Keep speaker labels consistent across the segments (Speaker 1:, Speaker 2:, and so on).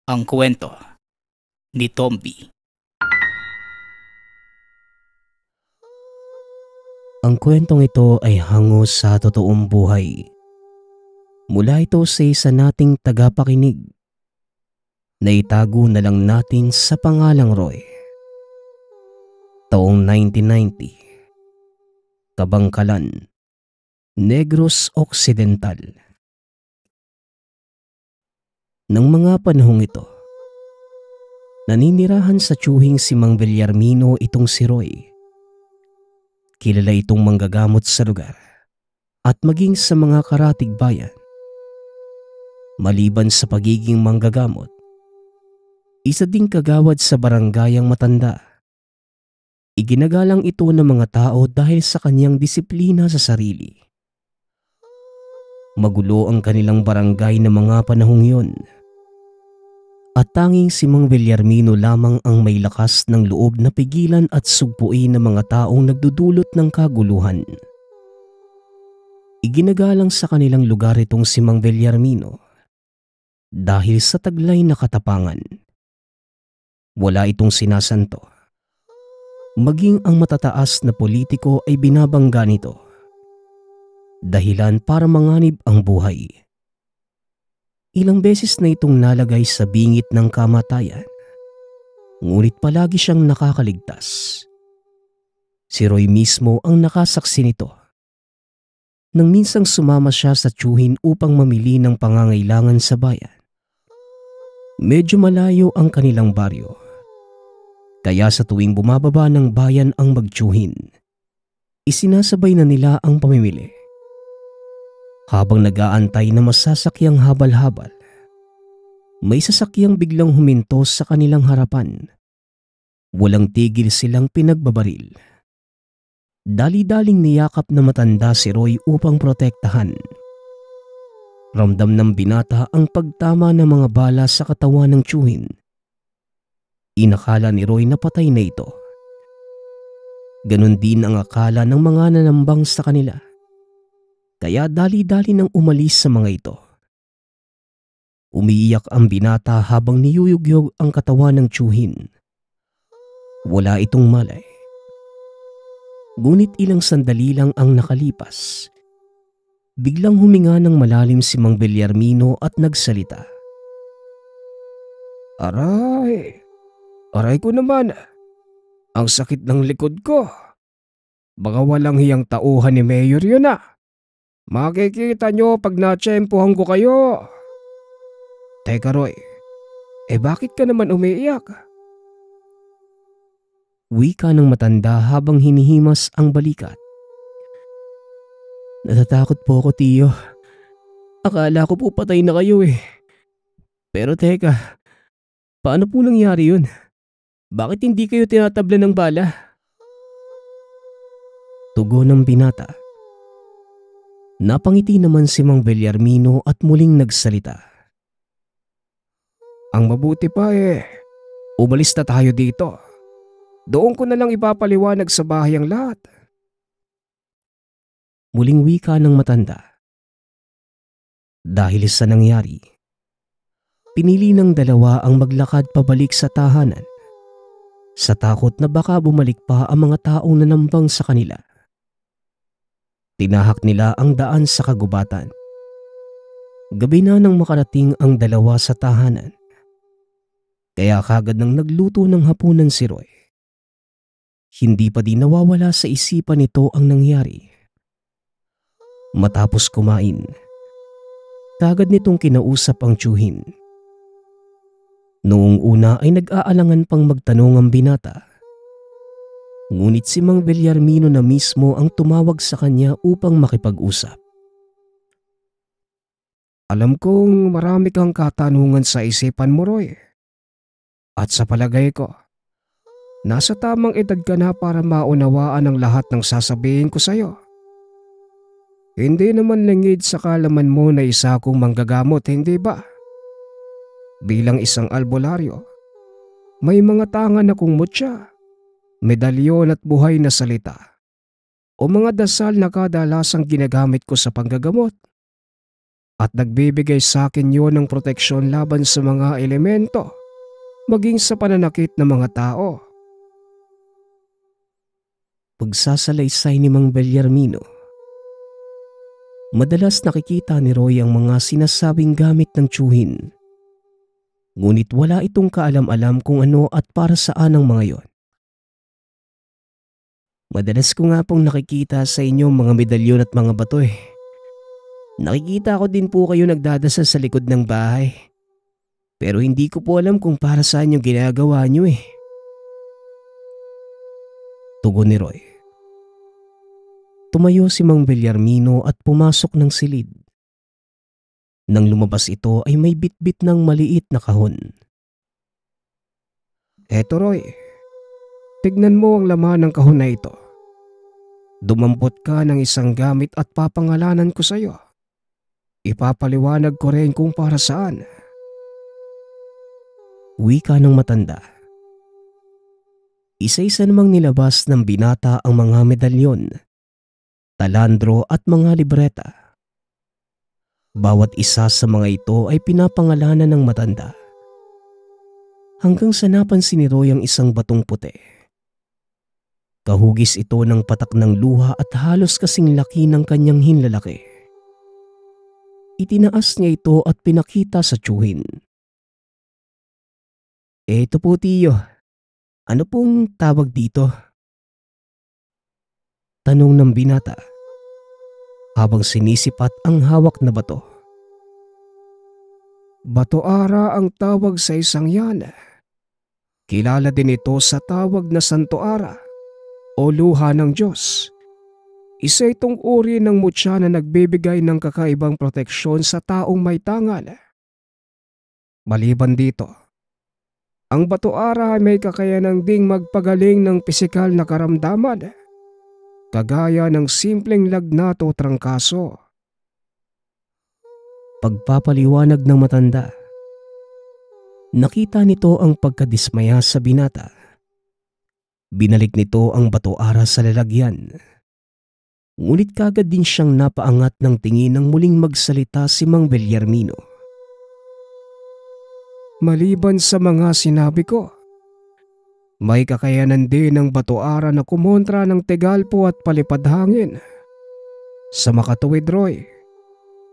Speaker 1: Ang kwento ni Tomby.
Speaker 2: Ang kwentong ito ay hango sa totoong buhay. Mula ito sa isa nating tagapakinig na itago na lang natin sa pangalang Roy. Taong 1990, Kabangkalan, Negros Occidental. Nang mga panahong ito, naninirahan sa tiyuhing si Mang Villarmino itong si Roy. Kilala itong manggagamot sa lugar at maging sa mga karatig bayan. Maliban sa pagiging manggagamot, isa ding kagawad sa barangayang matanda. Iginagalang ito ng mga tao dahil sa kanyang disiplina sa sarili. Magulo ang kanilang barangay na mga panahong yun. At tanging si Mang Villarmino lamang ang may lakas ng loob na pigilan at sugpuin ng mga taong nagdudulot ng kaguluhan. Iginagalang sa kanilang lugar itong si Mang Villarmino dahil sa taglay na katapangan. Wala itong sinasanto. Maging ang matataas na politiko ay binabangga nito. Dahilan para manganib ang buhay. Ilang beses na itong nalagay sa bingit ng kamatayan. Ngunit palagi siyang nakakaligtas. Si Roy mismo ang nakasaksi nito. Nang minsang sumama siya sa tiyuhin upang mamili ng pangangailangan sa bayan. Medyo malayo ang kanilang baryo. Kaya sa tuwing bumababa ng bayan ang magtiyuhin, isinasabay na nila ang pamimili. Habang nag-aantay na masasakyang habal-habal, may sasakyang biglang huminto sa kanilang harapan. Walang tigil silang pinagbabaril. Dali-daling niyakap na matanda si Roy upang protektahan. Ramdam ng binata ang pagtama ng mga bala sa katawan ng tiyuhin. Inakala ni Roy na patay na ito. Ganon din ang akala ng mga nanambang sa kanila. Kaya dali-dali nang umalis sa mga ito. Umiiyak ang binata habang niyuyugyog ang katawan ng tiyuhin. Wala itong malay. Ngunit ilang sandali lang ang nakalipas. Biglang huminga ng malalim si Mang Villarmino at nagsalita. Aray! Aray ko naman! Ang sakit ng likod ko! Baka walang hiyang tauhan ni Mayor yun ah! Makikita nyo pag natsyempohan ko kayo. Teka Roy, bakit ka naman umiiyak? Wika ng matanda habang hinihimas ang balikat. Natatakot po ako, tiyo. Akala ko po patay na kayo eh. Pero teka, paano po nangyari yun? Bakit hindi kayo tinatabla ng bala? Tugon ng binata. Napangiti naman si Mang Villarmino at muling nagsalita. Ang mabuti pa umalis na tayo dito. Doon ko na lang ipapaliwanag sa bahay ang lahat. Muling wika ng matanda. Dahil sa nangyari, pinili ng dalawa ang maglakad pabalik sa tahanan. Sa takot na baka bumalik pa ang mga taong nanambang sa kanila. Tinahak nila ang daan sa kagubatan. Gabi na nang makarating ang dalawa sa tahanan. Kaya kagad nang nagluto ng hapunan si Roy. Hindi pa din nawawala sa isipan nito ang nangyari. Matapos kumain, kagad nitong kinausap ang tiyuhin. Noong una ay nag-aalangan pang magtanong ang binata. Ngunit si Mang Villarmino na mismo ang tumawag sa kanya upang makipag-usap. Alam kong marami kang katanungan sa isipan mo, Roy. At sa palagay ko, nasa tamang edad ka na para maunawaan ang lahat ng sasabihin ko sa'yo. Hindi naman lingid sa kalaman mo na isa akong manggagamot, hindi ba? Bilang isang albularyo, may mga tangan akong mutya, medalyon at buhay na salita o mga dasal na kadalasang ginagamit ko sa panggagamot.
Speaker 3: At nagbibigay sa akin yun ng proteksyon laban sa mga elemento, maging sa pananakit ng mga tao.
Speaker 2: Pagsasalaysay ni Mang Bellarmino. Madalas nakikita ni Roy ang mga sinasabing gamit ng tiyuhin. Ngunit wala itong kaalam-alam kung ano at para saan ang mga yon. Madalas ko nga pong nakikita sa inyo mga medalyon at mga bato eh. Nakikita ko din po kayo nagdadasal sa likod ng bahay. Pero hindi ko po alam kung para saan yung ginagawa nyo eh. Tugon ni Roy. Tumayo si Mang Bellarmino at pumasok ng silid. Nang lumabas ito ay may bitbit ng maliit na kahon.
Speaker 3: Eto Roy, tignan mo ang laman ng kahon na ito. Dumampot ka ng isang gamit at papangalanan ko sa iyo. Ipapaliwanag ko rin kung para saan.
Speaker 2: Wika ng matanda. Isa-isa namang nilabas ng binata ang mga medalyon, talandro at mga libreta. Bawat isa sa mga ito ay pinapangalanan ng matanda. Hanggang sa napansin ni Roy ang isang batong puti. Kahugis ito ng patak ng luha at halos kasing laki ng kanyang hinlalaki. Itinaas niya ito at pinakita sa tiyuhin. Eto po tiyo, ano pong tawag dito? Tanong ng binata habang sinisipat ang hawak na bato.
Speaker 3: Bato-ara ang tawag sa isang yan. Kilala din ito sa tawag na Santo-ara o luha ng Diyos. Isa itong uri ng mutya na nagbibigay ng kakaibang proteksyon sa taong may tangal. Maliban dito, ang bato-ara ay may kakayanang ding magpagaling ng pisikal na karamdaman, kagaya ng simpleng lagnat o trangkaso.
Speaker 2: Pagpapaliwanag ng matanda. Nakita nito ang pagkadismaya sa binata. Binalik nito ang bato-ara sa lalagyan. Ngunit kagad din siyang napaangat ng tingin nang muling magsalita si Mang Bellarmino.
Speaker 3: Maliban sa mga sinabi ko, may kakayanan din ng bato-ara na kumontra ng tegalpo at palipad-hangin. Sa makatuwid Roy,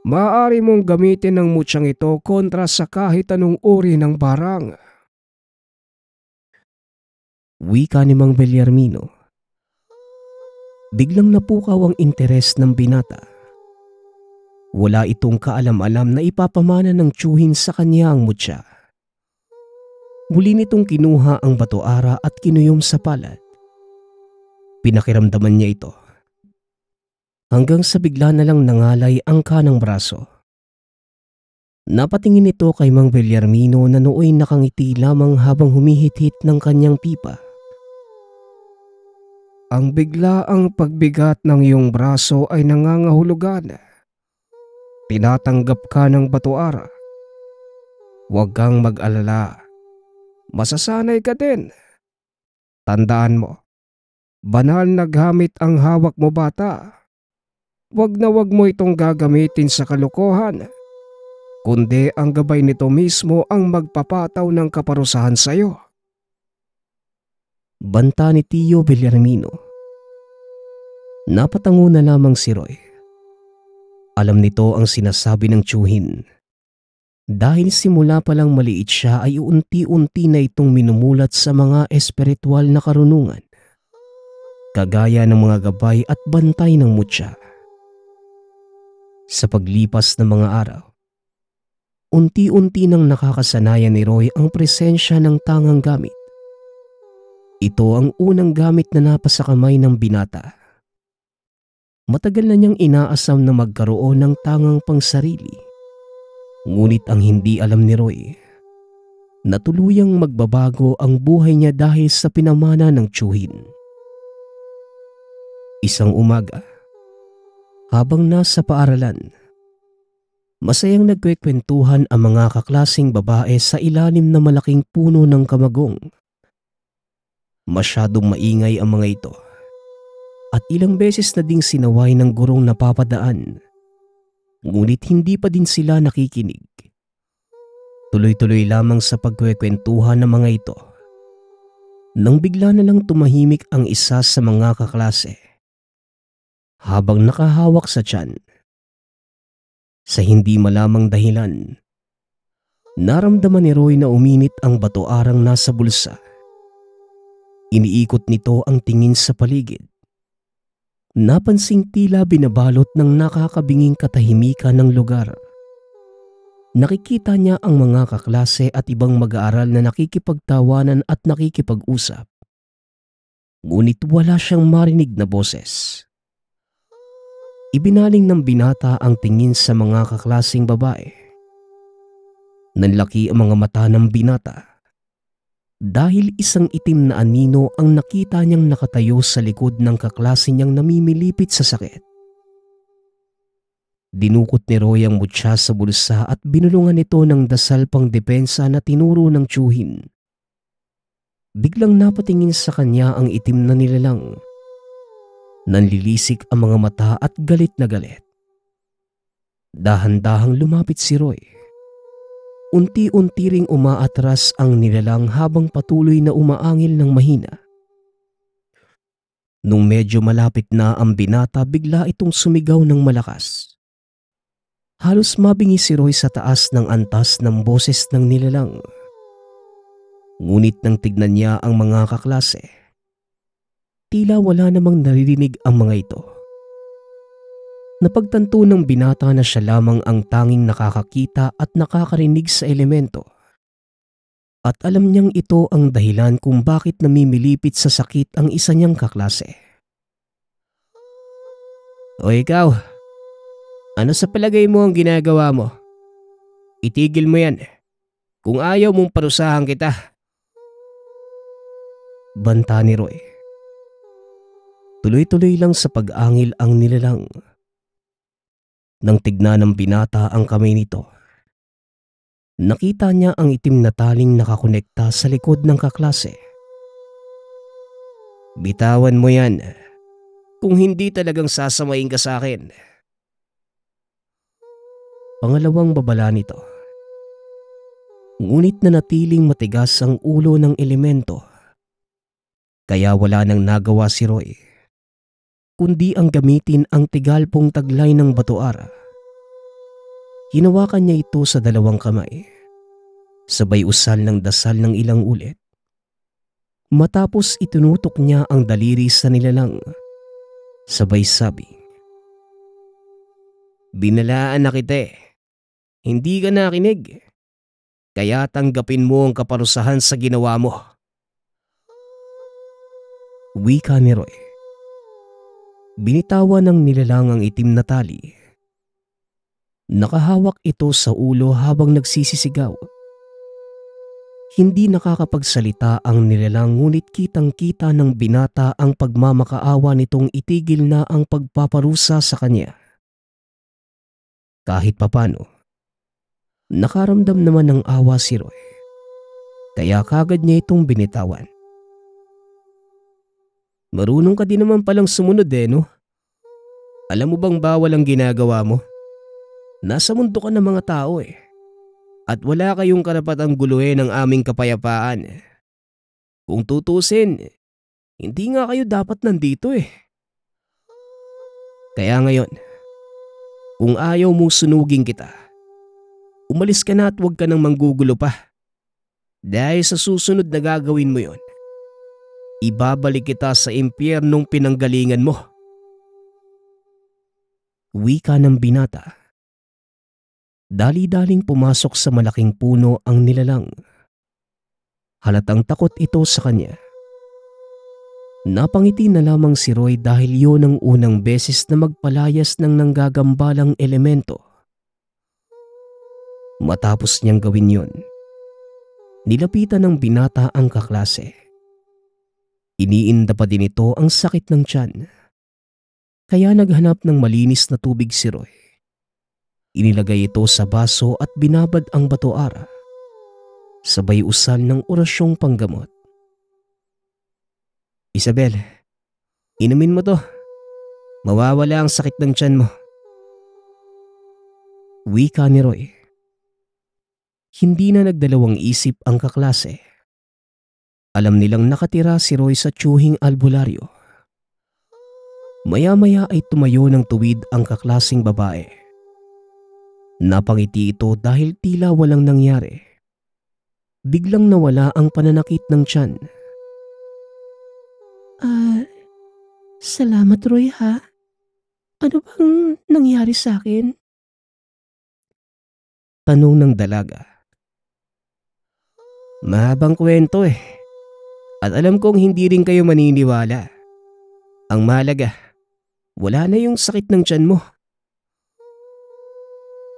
Speaker 3: maaari mong gamitin ang mutyang ito kontra sa kahit anong uri ng barang.
Speaker 2: Wika ni Mang Bellarmino. Biglang napukaw ang interes ng binata. Wala itong kaalam-alam na ipapamana ng tiyuhin sa kanya ang mutya. Muli nitong kinuha ang bato-ara at kinuyom sa palad. Pinakiramdaman niya ito. Hanggang sa bigla na lang nangalay ang kanang braso. Napatingin ito kay Mang Bellarmino na nooy nakangiti lamang habang humihit-hit ng kanyang pipa.
Speaker 3: Ang biglaang pagbigat ng iyong braso ay nangangahulugan. Tinatanggap ka ng bato-ara. Huwag kang mag-alala. Masasanay ka din. Tandaan mo, banal na gamit ang hawak mo bata. Huwag na huwag mo itong gagamitin sa kalokohan, kundi ang gabay nito mismo ang magpapataw ng kaparusahan sa iyo.
Speaker 2: Banta ni Tio Bellarmino. Napatango na lamang si Roy. Alam nito ang sinasabi ng tiyuhin. Dahil simula pa lang maliit siya ay unti-unti na itong minumulat sa mga espiritual na karunungan, kagaya ng mga gabay at bantay ng mutya. Sa paglipas ng mga araw, unti-unti nang nakakasanayan ni Roy ang presensya ng tangang gamit. Ito ang unang gamit na napasa kamay ng binata. Matagal na niyang inaasam na magkaroon ng tangang pangsarili. Ngunit ang hindi alam ni Roy, na tuluyang magbabago ang buhay niya dahil sa pinamana ng tiyuhin. Isang umaga, habang nasa paaralan, masayang nagkwekwentuhan ang mga kaklasing babae sa ilalim ng malaking puno ng kamagong. Masyadong maingay ang mga ito at ilang beses na ding sinaway ng gurong napapadaan. Ngunit hindi pa din sila nakikinig. Tuloy-tuloy lamang sa pagkwekwentuhan ng mga ito. Nang bigla na lang tumahimik ang isa sa mga kaklase. Habang nakahawak sa tiyan. Sa hindi malamang dahilan, naramdaman ni Roy na uminit ang batoarang nasa bulsa. Iniikot nito ang tingin sa paligid. Napansing tila binabalot ng nakakabinging katahimikan ng lugar. Nakikita niya ang mga kaklase at ibang mag-aaral na nakikipagtawanan at nakikipag-usap. Ngunit wala siyang marinig na boses. Ibinaling ng binata ang tingin sa mga kaklaseng babae. Nanlaki ang mga mata ng binata. Dahil isang itim na anino ang nakita niyang nakatayo sa likod ng kaklase niyang namimilipit sa sakit. Dinukot ni Roy ang mutya sa bulsa at binulungan ito ng dasal pang depensa na tinuro ng tiyuhin. Biglang napatingin sa kanya ang itim na nilalang. Nanlilisik ang mga mata at galit na galit. Dahan-dahang lumapit si Roy. Unti-unti ring umaatras ang nilalang habang patuloy na umaangil ng mahina. Nung medyo malapit na ang binata, bigla itong sumigaw ng malakas. Halos mabingi si Roy sa taas ng antas ng boses ng nilalang. Ngunit nang tignan niya ang mga kaklase, tila wala namang naririnig ang mga ito. Napagtanto ng binata na siya lamang ang tanging nakakakita at nakakarinig sa elemento. At alam niyang ito ang dahilan kung bakit namimilipit sa sakit ang isa niyang kaklase. O ikaw, ano sa palagay mo ang ginagawa mo? Itigil mo yan. Kung ayaw mong parusahan kita. Banta ni Roy. Tuloy-tuloy lang sa pag-angil ang nilalang. Nang tignan ng binata ang kamay nito, nakita niya ang itim na taling nakakonekta sa likod ng kaklase. Bitawan mo yan, kung hindi talagang sasamain ka sa akin. Pangalawang babala nito. Ngunit nanatiling matigas ang ulo ng elemento. Kaya wala nang nagawa si Roy, kundi ang gamitin ang tigalpong taglay ng batoara. Hinawakan niya ito sa dalawang kamay, sabay usal ng dasal ng ilang ulit. Matapos itinutok niya ang daliri sa nilalang, sabay sabi, "Binalaan na kita eh. Hindi ka nakinig. Kaya tanggapin mo ang kaparusahan sa ginawa mo." Wika ni Roy. Binitawan ng nilalang ang itim na tali. Nakahawak ito sa ulo habang nagsisisigaw. Hindi nakakapagsalita ang nilalang ngunit kitang-kita ng binata ang pagmamakaawa nitong itigil na ang pagpaparusa sa kanya. Kahit papano, nakaramdam naman ng awa si Roy. Kaya kagad niya itong binitawan. Marunong ka din naman palang sumunod eh, no? Alam mo bang bawal ang ginagawa mo? Nasa mundo ka ng mga tao eh. At wala kayong karapatang guluhin ang aming kapayapaan. Kung tutusin, hindi nga kayo dapat nandito eh. Kaya ngayon, kung ayaw mong sunugin kita, umalis ka na at huwag ka nang manggugulo pa. Dahil sa susunod na gagawin mo yon, ibabalik kita sa impyernong pinanggalingan mo. Wika ng binata. Dali-daling pumasok sa malaking puno ang nilalang. Halatang takot ito sa kanya. Napangiti na lamang si Roy dahil yun ang unang beses na magpalayas ng nanggagambalang elemento. Matapos niyang gawin yun, nilapitan ng binata ang kaklase. Iniinda pa din ito ang sakit ng tiyan. Kaya naghanap ng malinis na tubig si Roy. Inilagay ito sa baso at binabad ang batoara. Sabay usal ng orasyong panggamot. Isabel, inumin mo to. Mawawala ang sakit ng tiyan mo. Wika ni Roy. Hindi na nagdalawang isip ang kaklase. Alam nilang nakatira si Roy sa tiyuhing albularyo. Maya-maya ay tumayo ng tuwid ang kaklaseng babae. Napangiti ito dahil tila walang nangyari. Biglang nawala ang pananakit ng tiyan.
Speaker 3: Salamat Roy ha. Ano bang nangyari sa akin?
Speaker 2: Tanong ng dalaga. Mahabang kwento eh. At alam kong hindi rin kayo maniniwala. Ang mahalaga, wala na yung sakit ng tiyan mo.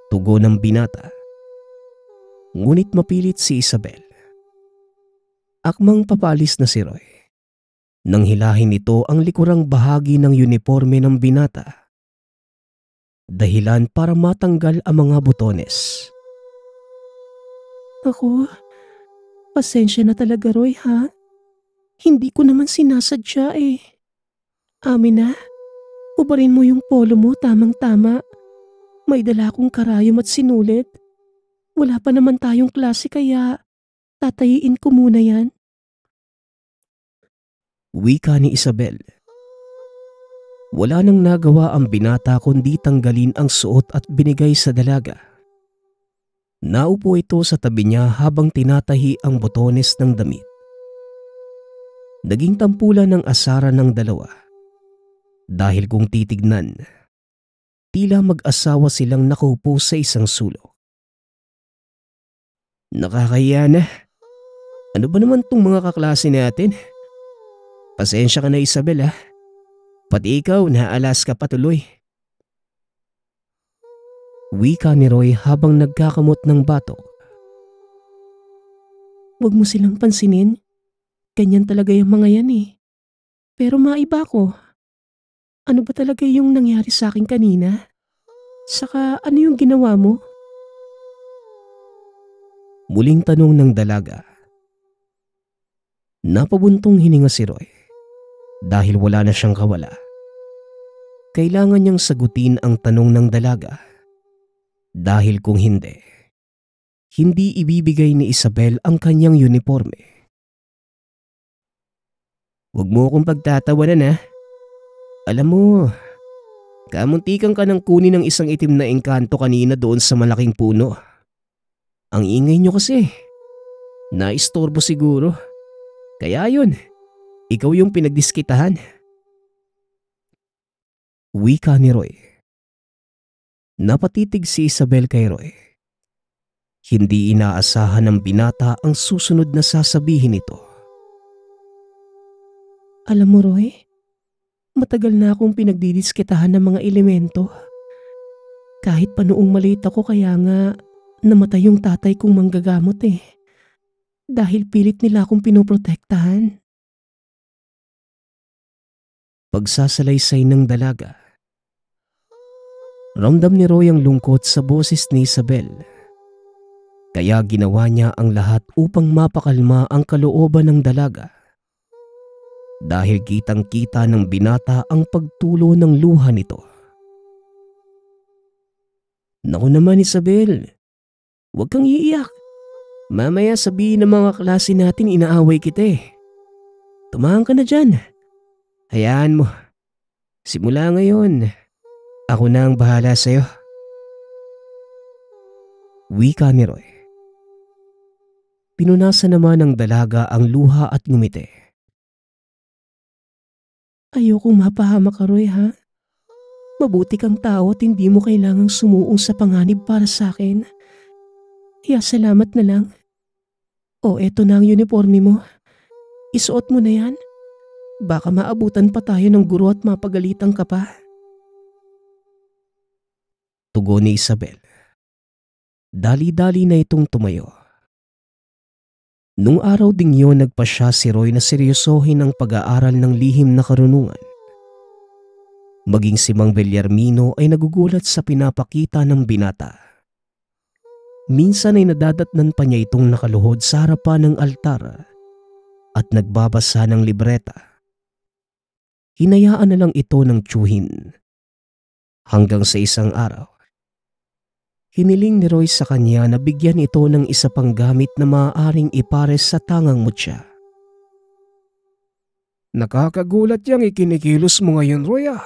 Speaker 2: Tugon ng binata. Ngunit mapilit si Isabel. Akmang papalis na si Roy. Nang hilahin nito ang likurang bahagi ng uniforme ng binata. Dahilan para matanggal ang mga butones.
Speaker 3: Ako, pasensya na talaga Roy ha. Hindi ko naman sinasadya eh. Amin na, ubarin mo yung polo mo tamang-tama. May dala akong karayom at sinulit. Wala pa naman tayong klase kaya tatayiin ko muna yan.
Speaker 2: Wika ni Isabel. Wala nang nagawa ang binata kundi tanggalin ang suot at binigay sa dalaga. Naupo ito sa tabi niya habang tinatahi ang botones ng damit. Naging tampulan ng asara ng dalawa. Dahil kung titignan, tila mag-asawa silang nakaupo sa isang sulok. Nakakahiya na. Ano ba naman tong mga kaklase natin? Pasensya ka na Isabel ha. Pati ikaw naalas ka patuloy. Wika ni Roy habang nagkakamot ng batok.
Speaker 3: Huwag mo silang pansinin. Ganyan talaga yung mga yan eh. Pero maiba ko. Ano ba talaga yung nangyari sa akin kanina? Saka ano yung ginawa mo?
Speaker 2: Muling tanong ng dalaga. Napabuntong hininga si Roy. Dahil wala na siyang kawala. Kailangan niyang sagutin ang tanong ng dalaga. Dahil kung hindi ibibigay ni Isabel ang kanyang uniforme. Huwag mo akong pagtatawanan ha. Alam mo, kamuntikan ka ng kunin ng isang itim na engkanto kanina doon sa malaking puno. Ang ingay niyo kasi. Naistorbo siguro. Kaya yun. Ikaw yung pinagdiskitahan. Wika ni Roy. Napatitig si Isabel kay Roy. Hindi inaasahan ng binata ang susunod na sasabihin nito.
Speaker 3: Alam mo Roy, matagal na akong pinagdidiskitahan ng mga elemento. Kahit pa noong maliit ako kaya nga namatay yung tatay kong manggagamot eh. Dahil pilit nila akong pinoprotektahan.
Speaker 2: Pagsasalaysay ng dalaga. Ramdam ni Roy ang lungkot sa boses ni Isabel. Kaya ginawa niya ang lahat upang mapakalma ang kalooban ng dalaga. Dahil kitang-kita ng binata ang pagtulo ng luha nito. Naku naman Isabel, huwag kang iiyak. Mamaya sabihin ng mga klase natin inaaway kita eh. Tumahan ka na dyan. Hayaan mo. Simula ngayon, ako na ang bahala sa'yo. Wika ni Roy. Pinunasan naman ng dalaga ang luha at ngumiti.
Speaker 3: Ayokong mapahamak ka Roy ha. Mabuti kang tao at hindi mo kailangang sumuong sa panganib para sa akin. Kaya salamat na lang. O eto na ang uniforme mo. Isuot mo na yan. Baka maabutan pa tayo ng guro at mapagalitan ka pa.
Speaker 2: Tugon ni Isabel. Dali-dali na itong tumayo. Nung araw ding yun nagpasya si Roy na seryosohin ang pag-aaral ng lihim na karunungan. Maging si Mang Bellarmino ay nagugulat sa pinapakita ng binata. Minsan ay nadadatnan pa niya itong nakaluhod sa harapan ng altar at nagbabasa ng libreta. Hinayaan na lang ito ng tiyuhin. Hanggang sa isang araw, Hiniling ni Roy sa kanya na bigyan ito ng isa pang gamit na maaaring ipares sa tangang mutya.
Speaker 3: Nakakagulat yang ikinikilos mo ngayon, Roy ah.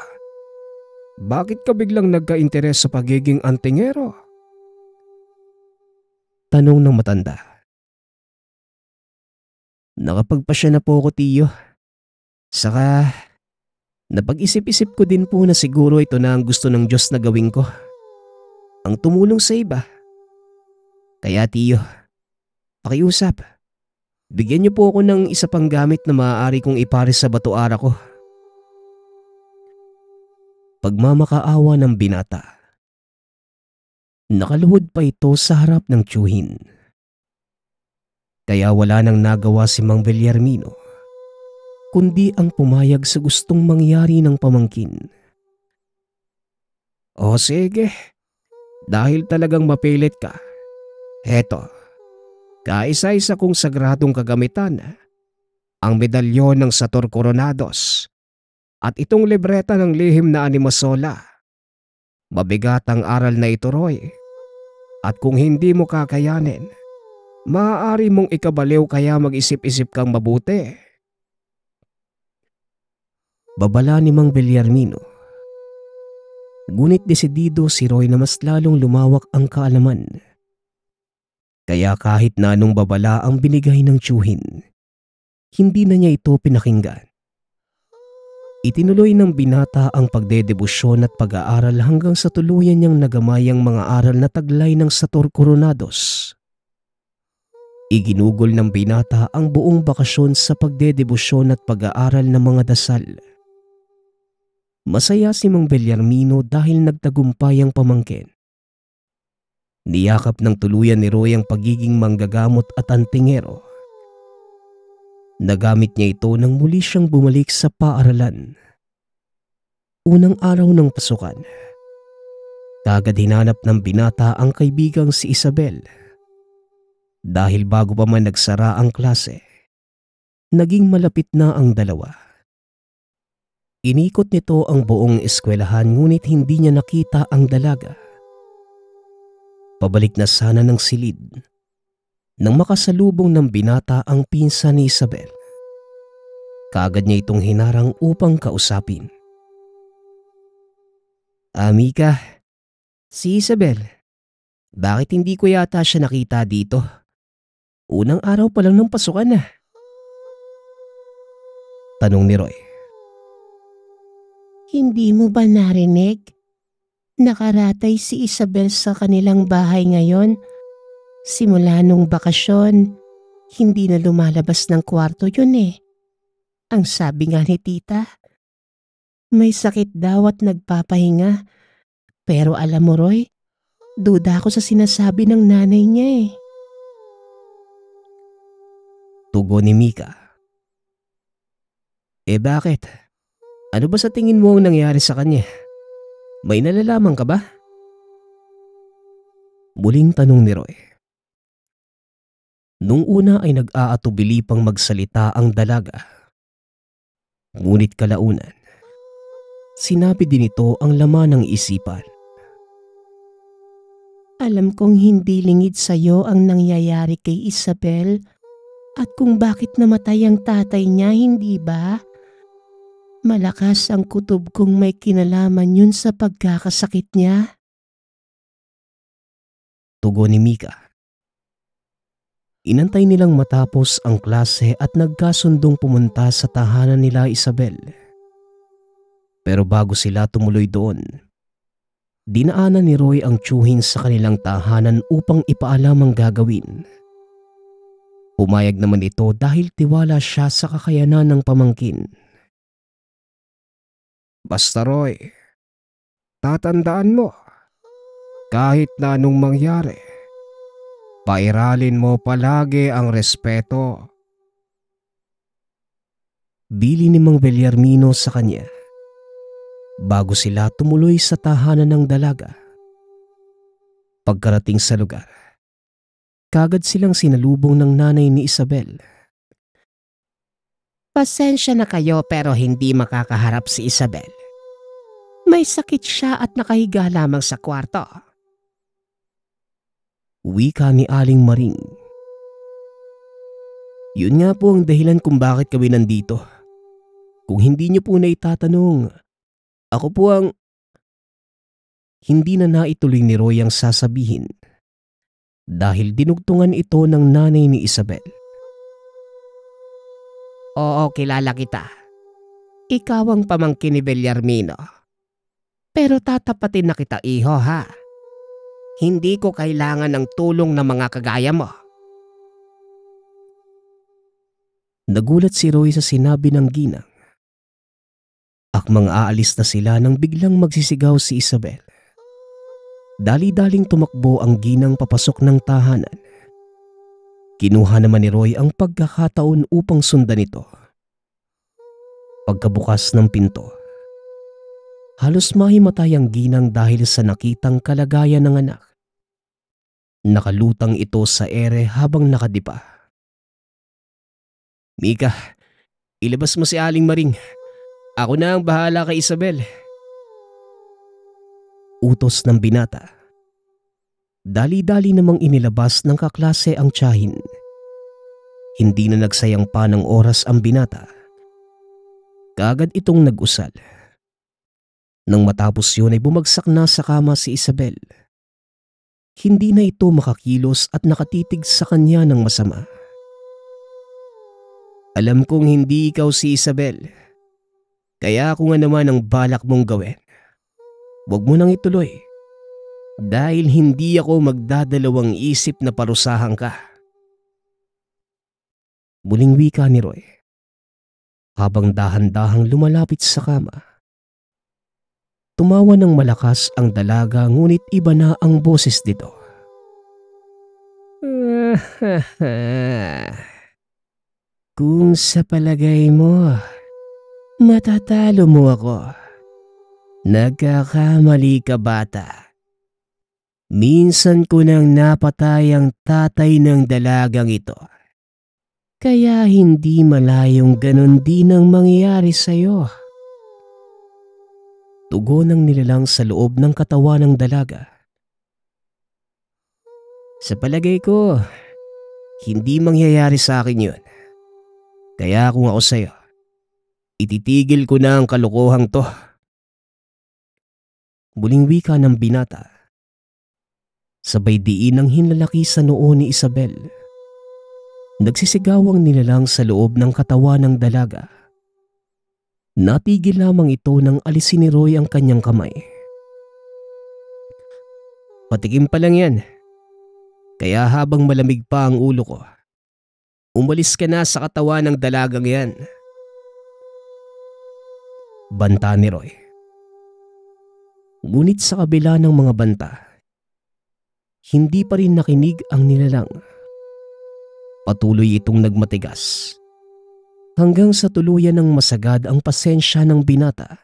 Speaker 3: Bakit ka biglang nagka-interes sa pagiging antingero?
Speaker 2: Tanong ng matanda. Nakapagpasya na po ako, tiyo. Saka, napag-isip-isip ko din po na siguro ito na ang gusto ng Diyos na gawin ko. Ang tumulong sa iba. Kaya tiyo, pakiusap. Bigyan niyo po ako ng isa pang gamit na maaari kong ipares sa batuara ko. Pagmamakaawa ng binata. Nakaluhod pa ito sa harap ng tiyuhin. Kaya wala nang nagawa si Mang Bellarmino, kundi ang pumayag sa gustong mangyari ng pamangkin.
Speaker 3: O sige, dahil talagang mapilit ka. Heto, kaisa-isa kong sagradong kagamitan, ang medalyon ng Sator Coronados at itong libreta ng lihim na animasola. Mabigat ang aral na ito, Roy. At kung hindi mo kakayanin, maaari mong ikabaliw kaya mag-isip-isip kang mabuti.
Speaker 2: Babala ni Mang Bellarmino. Ngunit desidido si Roy na mas lalong lumawak ang kaalaman. Kaya kahit na anong babala ang binigay ng tiyuhin, hindi na niya ito pinakinggan. Itinuloy ng binata ang pagdedebosyon at pag-aaral hanggang sa tuluyan niyang nagamay ang mga aral na taglay ng Sator Coronados. Iginugol ng binata ang buong bakasyon sa pagdedebosyon at pag-aaral ng mga dasal. Masaya si Mang Bellarmino dahil nagtagumpay ang pamangkin. Niyakap ng tuluyan ni Roy ang pagiging manggagamot at antingero. Nagamit niya ito nang muli siyang bumalik sa paaralan. Unang araw ng pasukan, kagad hinanap ng binata ang kaibigang si Isabel. Dahil bago pa man nagsara ang klase, naging malapit na ang dalawa. Inikot nito ang buong eskwelahan ngunit hindi niya nakita ang dalaga. Pabalik na sana ng silid nang makasalubong ng binata ang pinsan ni Isabel. Kaagad niya itong hinarang upang kausapin. Mika, si Isabel, bakit hindi ko yata siya nakita dito? Unang araw pa lang ng pasukan na. Tanong ni Roy.
Speaker 4: Hindi mo ba narinig? Nakaratay si Isabel sa kanilang bahay ngayon. Simula nung bakasyon, hindi na lumalabas ng kwarto yun eh. Ang sabi nga ni tita, may sakit daw at nagpapahinga. Pero alam mo Roy, duda ako sa sinasabi ng nanay niya eh.
Speaker 2: Tugon ni Mika. Bakit? Ano ba sa tingin mo ang nangyari sa kanya? May nalalaman ka ba? Muling tanong ni Roy. Nung una ay nag-aatubili pang magsalita ang dalaga. Ngunit kalaunan, sinabi din ito ang laman ng isipan.
Speaker 4: Alam kong hindi lingid sa'yo ang nangyayari kay Isabel at kung bakit namatay ang tatay niya, hindi ba? Malakas ang kutob kong may kinalaman yun sa pagkakasakit niya.
Speaker 2: Tugon ni Mika. Inantay nilang matapos ang klase at nagkasundong pumunta sa tahanan nila Isabel. Pero bago sila tumuloy doon, dinaanan ni Roy ang tiyuhin sa kanilang tahanan upang ipaalam ang gagawin. Pumayag naman ito dahil tiwala siya sa kakayanan ng pamangkin.
Speaker 3: Basta Roy, tatandaan mo, kahit na anong mangyari, pairalin mo palagi ang respeto.
Speaker 2: Bili ni Mang Bellarmino sa kanya bago sila tumuloy sa tahanan ng dalaga. Pagkarating sa lugar, kagad silang sinalubong ng nanay ni Isabel.
Speaker 4: Pasensya na kayo pero hindi makakaharap si Isabel. May sakit siya at nakahiga lamang sa kwarto.
Speaker 2: Wika ni Aling Maring. Yun nga po ang dahilan kung bakit kami nandito. Kung hindi niyo po na itatanong, ako po ang... Hindi na naituloy ni Roy ang sasabihin dahil dinugtungan ito ng nanay ni Isabel.
Speaker 3: Oo, kilala kita. Ikaw ang pamangkin ni Bellarmino. Pero tatapatin na kita, iho, ha? Hindi ko kailangan ng tulong ng mga kagaya mo.
Speaker 2: Nagulat si Roy sa sinabi ng ginang. Akmang aalis na sila nang biglang magsisigaw si Isabel. Dali-daling tumakbo ang ginang papasok ng tahanan. Kinuha naman ni Roy ang pagkakataon upang sundan ito. Pagkabukas ng pinto, halos mahimatay ang ginang dahil sa nakitang kalagayan ng anak. Nakalutang ito sa ere habang nakadipa. Mika, ilabas mo si Aling Maring. Ako na ang bahala kay Isabel. Utos ng binata. Dali-dali namang inilabas ng kaklase ang tiyahin. Hindi na nagsayang pa ng oras ang binata. Kaagad itong nag-usal. Nang matapos yun ay bumagsak na sa kama si Isabel. Hindi na ito makakilos at nakatitig sa kanya ng masama. Alam kong hindi ikaw si Isabel. Kaya ako nga naman ang balak mong gawin. Huwag mo nang ituloy. Dahil hindi ako magdadalawang isip na parusahan ka. Muling wika ni Roy. Habang dahan-dahang lumalapit sa kama. Tumawa ng malakas ang dalaga ngunit iba na ang boses nito. Kung sa palagay mo, matatalo mo ako. Nagkakamali ka, bata. Minsan ko nang napatay ang tatay ng dalagang ito. Kaya hindi malayong ganon din ang mangyayari sa'yo. Tugon ng nilalang sa loob ng katawan ng dalaga. Sa palagay ko, hindi mangyayari sa akin yun. Kaya kung ako sa'yo, ititigil ko na ang kalokohang to. Muling wika ng binata. Sabay diin ang hinlalaki sa noo ni Isabel. Nagsisigawang nilalang sa loob ng katawan ng dalaga. Natigil lamang ito nang alisin ni Roy ang kanyang kamay. Patikim pa lang yan. Kaya habang malamig pa ang ulo ko, umalis ka na sa katawan ng dalagang yan. Banta ni Roy. Ngunit sa kabila ng mga banta, hindi pa rin nakinig ang nilalang. Patuloy itong nagmatigas hanggang sa tuluyan ng masagad ang pasensya ng binata.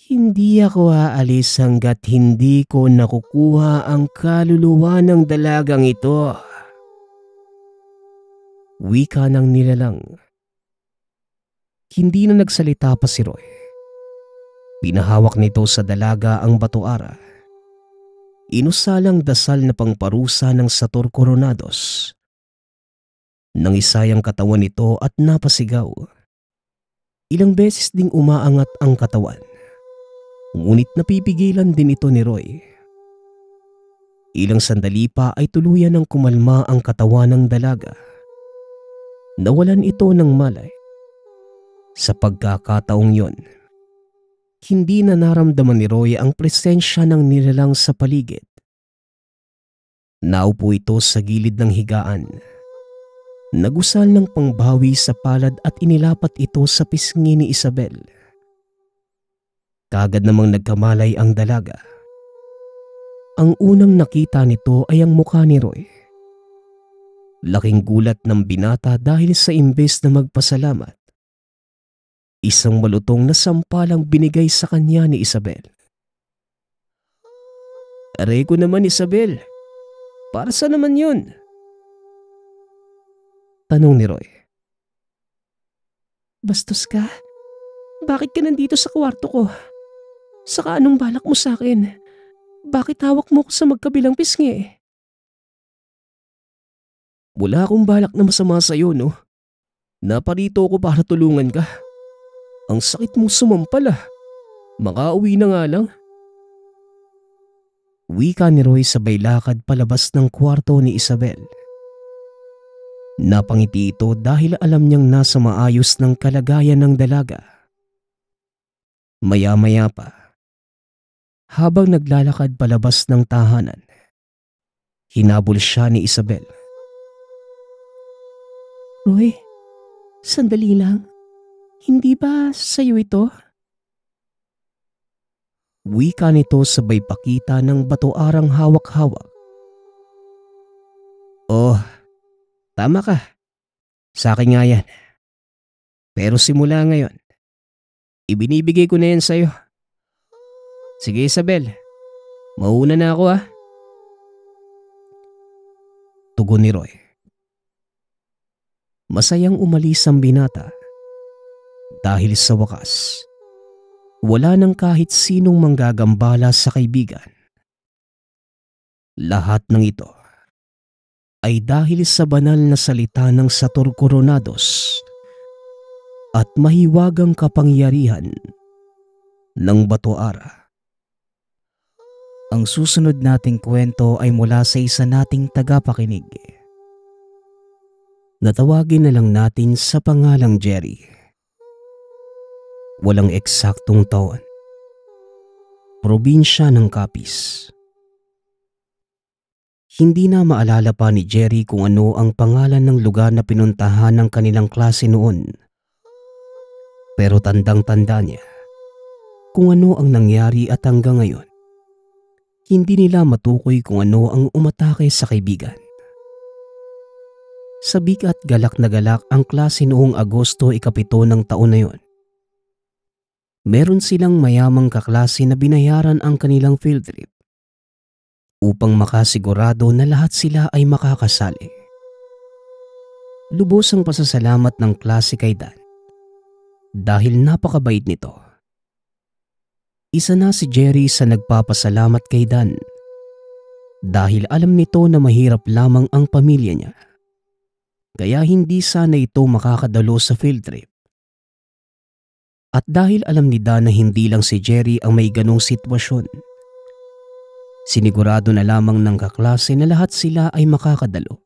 Speaker 2: Hindi ako aalis hanggat hindi ko nakukuha ang kaluluwa ng dalagang ito. Wika ng nilalang. Hindi na nagsalita pa si Roy. Pinahawak nito sa dalaga ang batuara. Inusalang dasal na pangparusa ng Sator Coronados. Nangisay ang katawan nito at napasigaw. Ilang beses ding umaangat ang katawan. Ngunit napipigilan din ito ni Roy. Ilang sandali pa ay tuluyan ng kumalma ang katawan ng dalaga. Nawalan ito ng malay. Sa pagkakataong yon, hindi na naramdaman ni Roy ang presensya ng nilalang sa paligid. Naupo ito sa gilid ng higaan. Nagusal ng pangbawi sa palad at inilapat ito sa pisngi ni Isabel. Kaagad namang nagkamalay ang dalaga. Ang unang nakita nito ay ang mukha ni Roy. Laking gulat ng binata dahil sa imbes na magpasalamat, isang malutong na sampalang binigay sa kanya ni Isabel. Aray ko naman, Isabel. Para saan naman yun? Tanong ni Roy. Bastos ka? Bakit ka nandito sa kwarto ko? Saka anong balak mo sa akin?
Speaker 3: Bakit hawak mo ko sa magkabilang pisngi? Wala akong balak na masama sa'yo, no? Naparito ako para tulungan ka. Ang sakit mong sumampal ah. Makauwi na nga lang.
Speaker 2: Wika ni Roy sabay lakad palabas ng kwarto ni Isabel. Napangiti ito dahil alam niyang nasa maayos ng kalagayan ng dalaga. Maya-maya pa, habang naglalakad palabas ng tahanan, hinabol siya ni Isabel.
Speaker 4: Roy, sandali lang. Hindi ba sa'yo ito?
Speaker 2: Wika nito sabay pakita ng batoarang hawak-hawak. Oh, tama ka. Sa akin nga yan. Pero simula ngayon, ibinibigay ko na yan sa'yo. Sige Isabel, mauna na ako ah. Tugon ni Roy. Masayang umalis ang binata dahil sa wakas, wala nang kahit sinong manggagambala sa kaibigan. Lahat ng ito ay dahil sa banal na salita ng Sator Coronados at mahiwagang kapangyarihan ng Batoara. Ang susunod nating kwento ay mula sa isa nating tagapakinig. Natawagin na lang natin sa pangalang Jerry. Walang eksaktong taon. Probinsya ng Capiz. Hindi na maalala pa ni Jerry kung ano ang pangalan ng lugar na pinuntahan ng kanilang klase noon. Pero tandang-tanda niya kung ano ang nangyari at hanggang ngayon, hindi nila matukoy kung ano ang umatake sa kaibigan. Sabik at galak na galak ang klase noong Agosto 7 ng taon na yon. Meron silang mayamang kaklase na binayaran ang kanilang field trip upang makasigurado na lahat sila ay makakasali. Lubos ang pasasalamat ng klase kay Dan dahil napakabait nito. Isa na si Jerry sa nagpapasalamat kay Dan dahil alam nito na mahirap lamang ang pamilya niya. Kaya hindi sana ito makakadalo sa field trip. At dahil alam ni Dan na hindi lang si Jerry ang may ganong sitwasyon, sinigurado na lamang ng kaklase na lahat sila ay makakadalo.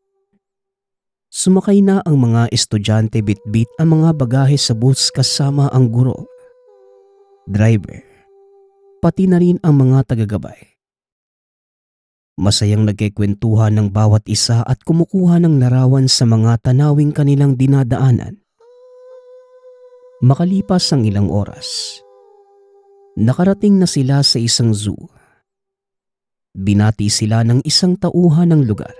Speaker 2: Sumakay na ang mga estudyante bit-bit ang mga bagahe sa bus kasama ang guro, driver, pati na rin ang mga tagagabay. Masayang nagkikwentuhan ng bawat isa at kumukuha ng larawan sa mga tanawing kanilang dinadaanan. Makalipas ang ilang oras, nakarating na sila sa isang zoo. Binati sila ng isang tauhan ng lugar.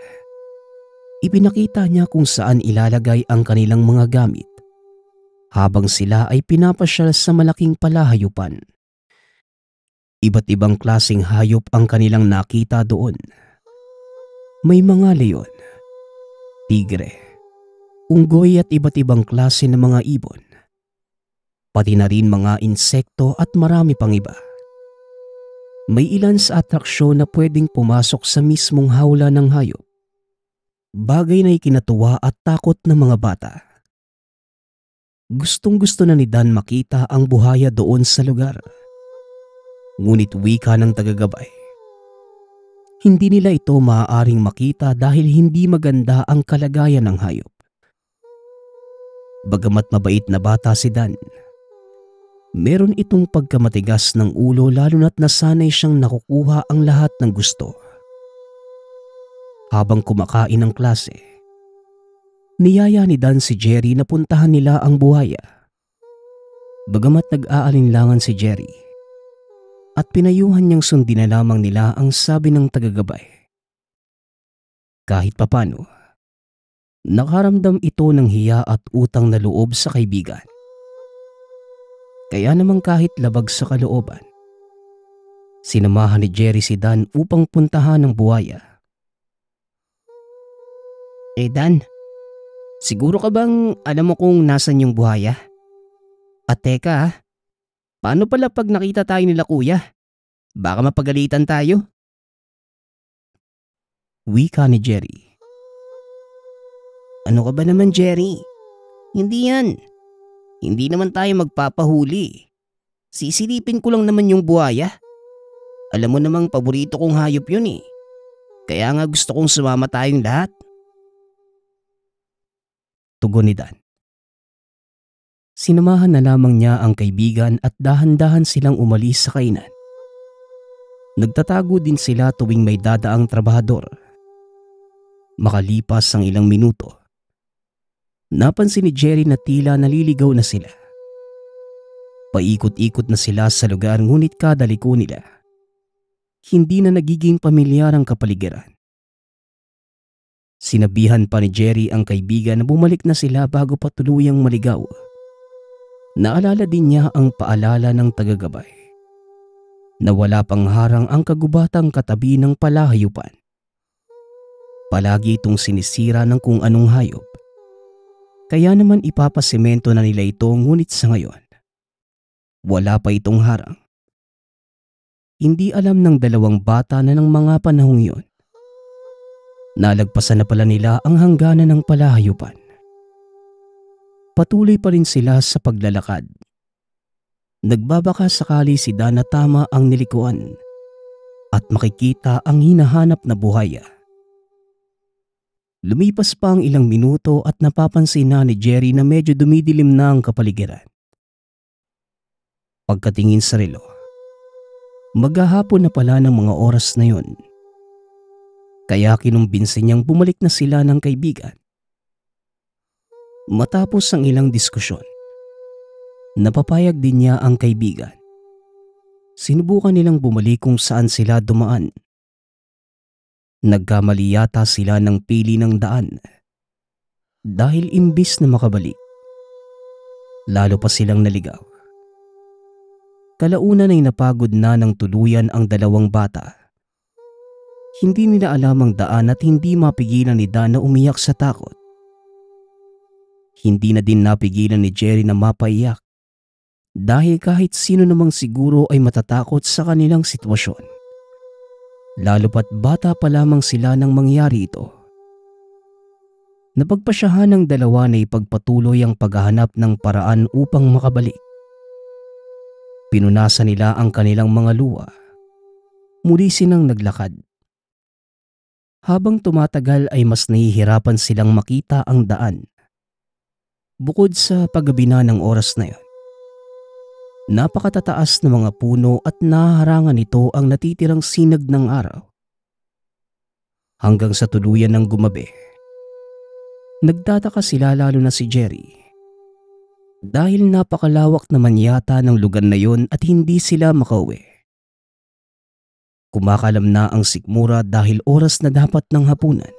Speaker 2: Ipinakita niya kung saan ilalagay ang kanilang mga gamit habang sila ay pinapasyal sa malaking palahayupan. Iba't ibang klaseng hayop ang kanilang nakita doon. May mga leon, tigre, unggoy at iba't ibang klase ng mga ibon. Pati na rin mga insekto at marami pang iba. May ilan sa atraksyon na pwedeng pumasok sa mismong hawla ng hayop. Bagay na ikinatuwa at takot ng mga bata. Gustong-gusto na ni Dan makita ang buhaya doon sa lugar. Ngunit wika ng tagagabay, hindi nila ito maaaring makita dahil hindi maganda ang kalagayan ng hayop. Bagamat mabait na bata si Dan, meron itong pagkamatigas ng ulo lalo na't nasanay siyang nakukuha ang lahat ng gusto. Habang kumakain ng klase, niyaya ni Dan si Jerry na puntahan nila ang buhaya. Bagamat nag-aalinlangan si Jerry, at pinayuhan niyang sundin na lamang nila ang sabi ng tagagabay. Kahit papano, nakaramdam ito ng hiya at utang na loob sa kaibigan. Kaya naman kahit labag sa kalooban, sinamahan ni Jerry si Dan upang puntahan ang buhaya. Dan, siguro ka bang alam mo kung nasan yung buhaya? At teka, paano pala pag nakita tayo nila kuya? Baka mapagalitan tayo. Wika ni Jerry.
Speaker 3: Ano ka ba naman, Jerry? Hindi yan. Hindi naman tayo magpapahuli. Sisilipin ko lang naman yung buhaya. Alam mo namang paborito kong hayop yun eh. Kaya nga gusto kong sumama tayong lahat.
Speaker 2: Tugon ni Dan. Sinamahan na lamang niya ang kaibigan at dahan-dahan silang umalis sa kainan. Nagtatago din sila tuwing may dadaang trabahador. Makalipas ang ilang minuto, napansin ni Jerry na tila naliligaw na sila. Paikot-ikot na sila sa lugar ngunit kada liko nila, hindi na nagiging pamilyar ang kapaligiran. Sinabihan pa ni Jerry ang kaibigan na bumalik na sila bago pa tuluyang maligaw. Naalala din niya ang paalala ng tagagabay na wala pang harang ang kagubatang katabi ng palahayupan. Palagi itong sinisira ng kung anong hayop. Kaya naman ipapasemento na nila ito ngunit sa ngayon, wala pa itong harang. Hindi alam ng dalawang bata na ng mga panahong iyon. Nalagpasan na pala nila ang hangganan ng palahayupan. Patuloy pa rin sila sa paglalakad. Nagbabaka sakali si Dan na tama ang nilikuan at makikita ang hinahanap na buhaya. Lumipas pa ang ilang minuto at napapansin na ni Jerry na medyo dumidilim na ang kapaligiran. Pagkatingin sa relo, maghahapon na pala ng mga oras na yon. Kaya kinumbinsi niyang bumalik na sila ng kaibigan. Matapos ang ilang diskusyon, napapayag din niya ang kaibigan. Sinubukan nilang bumalik kung saan sila dumaan. Nagkamali yata sila ng pili ng daan dahil imbis na makabalik, lalo pa silang naligaw. Kalaunan ay napagod na ng tuluyan ang dalawang bata. Hindi nila alam ang daan at hindi mapigilan ni Dan na umiyak sa takot. Hindi na din napigilan ni Jerry na mapaiyak dahil kahit sino namang siguro ay matatakot sa kanilang sitwasyon. Lalo pat bata pa lamang sila nang mangyari ito. Napagpasyahan ng dalawa na ipagpatuloy ang paghahanap ng paraan upang makabalik. Pinunasan nila ang kanilang mga luha. Muli silang naglakad. Habang tumatagal ay mas nahihirapan silang makita ang daan. Bukod sa paggabi na ng oras na yon, napakatataas na mga puno at naharangan ito ang natitirang sinag ng araw. Hanggang sa tuluyan ng gumabi, nagtataka sila lalo na si Jerry. Dahil napakalawak naman yata ng lugar na yon at hindi sila makauwi. Kumakalam na ang sikmura dahil oras na dapat ng hapunan.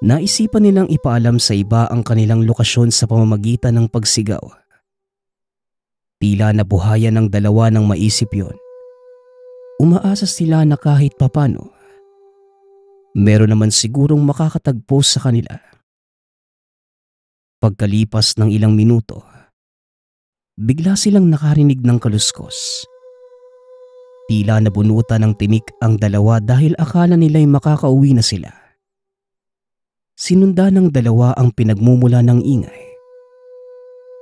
Speaker 2: Naisipan nilang ipaalam sa iba ang kanilang lokasyon sa pamamagitan ng pagsigaw. Tila nabuhayan ng dalawa ng maisip yon. Umaasa sila na kahit papano, meron naman sigurong makakatagpo sa kanila. Pagkalipas ng ilang minuto, bigla silang nakarinig ng kaluskos. Tila nabunutan ng tinik ang dalawa dahil akala nila'y makakauwi na sila. Sinundan ng dalawa ang pinagmumula ng ingay.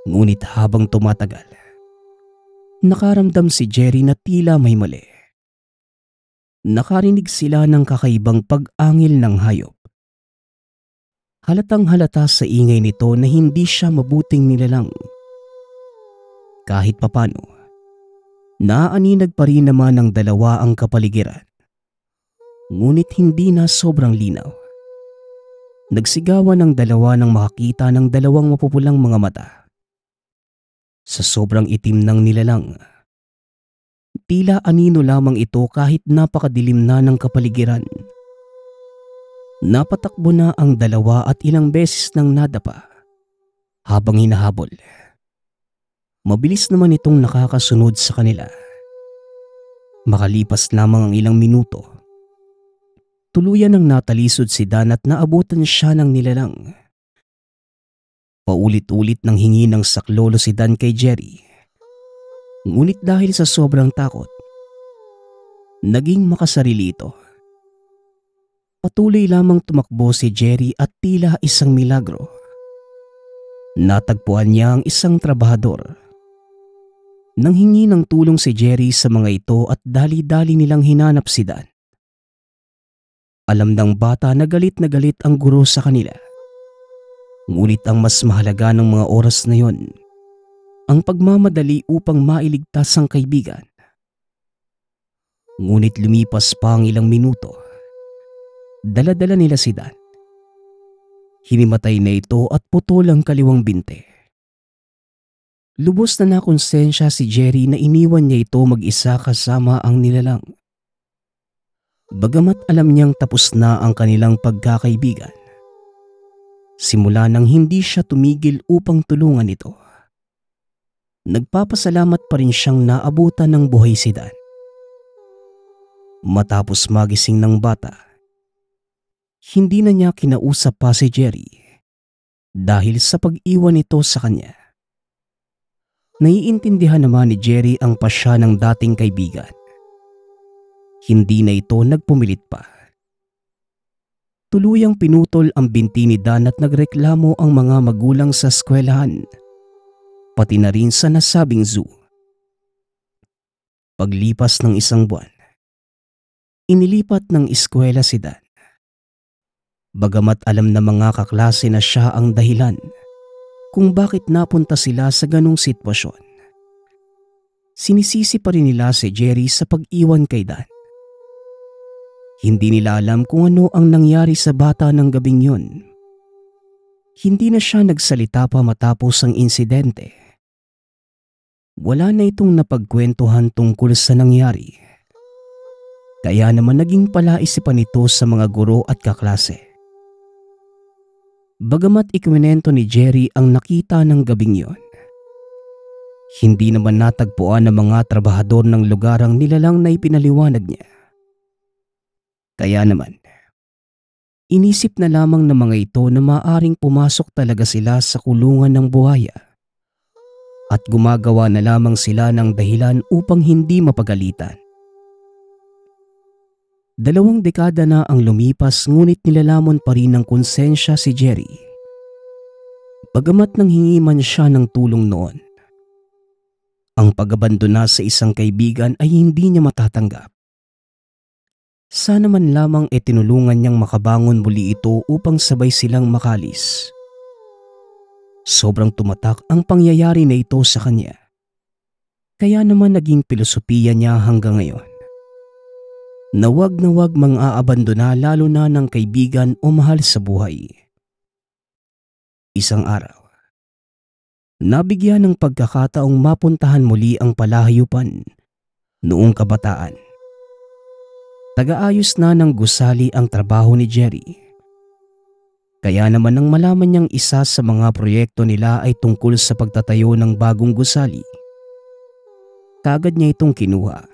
Speaker 2: Ngunit habang tumatagal, nakaramdam si Jerry na tila may mali. Nakarinig sila ng kakaibang pag-angil ng hayop. Halatang halata sa ingay nito na hindi siya mabuting nilalang. Kahit papano, naaaninag pa rin naman ng dalawa ang kapaligiran. Ngunit hindi na sobrang linaw. Nagsigawan ng dalawa nang makakita ng dalawang mapupulang mga mata. Sa sobrang itim ng nilalang, tila anino lamang ito kahit napakadilim na ng kapaligiran. Napatakbo na ang dalawa at ilang beses nang nadapa habang hinahabol. Mabilis naman itong nakakasunod sa kanila. Makalipas lamang ang ilang minuto, tuluyan nang natalisod si Dan at naabutan siya ng nilalang. Paulit-ulit nang hingi ng saklolo si Dan kay Jerry. Ngunit dahil sa sobrang takot, naging makasarili ito. Patuloy lamang tumakbo si Jerry at tila isang milagro. Natagpuan niya ang isang trabahador. Nanghingi ng tulong si Jerry sa mga ito at dali-dali nilang hinanap si Dan. Alam ng bata na galit ang guro sa kanila. Ngunit ang mas mahalaga ng mga oras na yon, ang pagmamadali upang mailigtas ang kaibigan. Ngunit lumipas pa ang ilang minuto. Dala-dala nila si Dan. Hinimatay na ito at putol ang kaliwang binte. Lubos na nakonsensya si Jerry na iniwan niya ito mag-isa kasama ang nilalang. Bagamat alam niyang tapos na ang kanilang pagkakaibigan, simula nang hindi siya tumigil upang tulungan ito. Nagpapasalamat pa rin siyang naabutan ng buhay si Dan. Matapos magising ng bata, hindi na niya kinausap pa si Jerry dahil sa pag-iwan nito sa kanya. Naiintindihan naman ni Jerry ang pasya ng dating kaibigan. Hindi na ito nagpumilit pa. Tuluyang pinutol ang binti ni Dan at nagreklamo ang mga magulang sa eskwelahan, pati na rin sa nasabing zoo. Paglipas ng isang buwan, inilipat ng eskwela si Dan. Bagamat alam na mga kaklase na siya ang dahilan kung bakit napunta sila sa ganong sitwasyon, sinisisi pa rin nila si Jerry sa pag-iwan kay Dan. Hindi nila alam kung ano ang nangyari sa bata ng gabing yun. Hindi na siya nagsalita pa matapos ang insidente. Wala na itong napagkwentuhan tungkol sa nangyari. Kaya naman naging palaisipan ito sa mga guro at kaklase. Bagamat ikwinento ni Jerry ang nakita ng gabing yon, hindi naman natagpuan ng mga trabahador ng lugar ang nilalang na ipinaliwanag niya. Kaya naman, inisip na lamang ng mga ito na maaring pumasok talaga sila sa kulungan ng buhaya at gumagawa na lamang sila ng dahilan upang hindi mapagalitan. 2 dekada na ang lumipas ngunit nilalamon pa rin ng konsensya si Jerry. Bagamat nanghingi man siya ng tulong noon, ang pag-abandona sa isang kaibigan ay hindi niya matatanggap. Sana man lamang tinulungan niyang makabangon muli ito upang sabay silang makalis. Sobrang tumatak ang pangyayari na ito sa kanya. Kaya naman naging pilosopiya niya hanggang ngayon na wag mang-aabandona lalo na ng kaibigan o mahal sa buhay. Isang araw, nabigyan ng pagkakataong mapuntahan muli ang palahayupan noong kabataan. Tagaayos na ng gusali ang trabaho ni Jerry. Kaya naman nang malaman niyang isa sa mga proyekto nila ay tungkol sa pagtatayo ng bagong gusali, kaagad niya itong kinuha.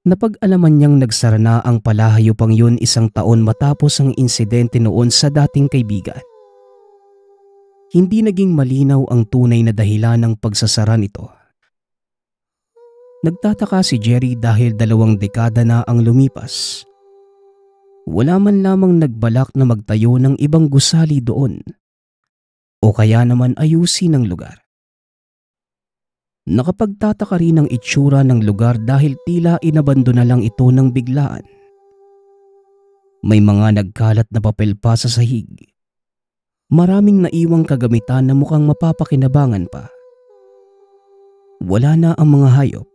Speaker 2: Napag-alaman niyang nagsara na ang palahayupang yun 1 taon matapos ang insidente noon sa dating kaibigan. Hindi naging malinaw ang tunay na dahilan ng pagsasara nito. Nagtataka si Jerry dahil 2 dekada na ang lumipas. Wala man lamang nagbalak na magtayo ng ibang gusali doon o kaya naman ayusin ang lugar. Nakapagtataka rin ang itsura ng lugar dahil tila inabandona lang ito ng biglaan. May mga nagkalat na papel pa sa sahig. Maraming naiwang kagamitan na mukhang mapapakinabangan pa. Wala na ang mga hayop.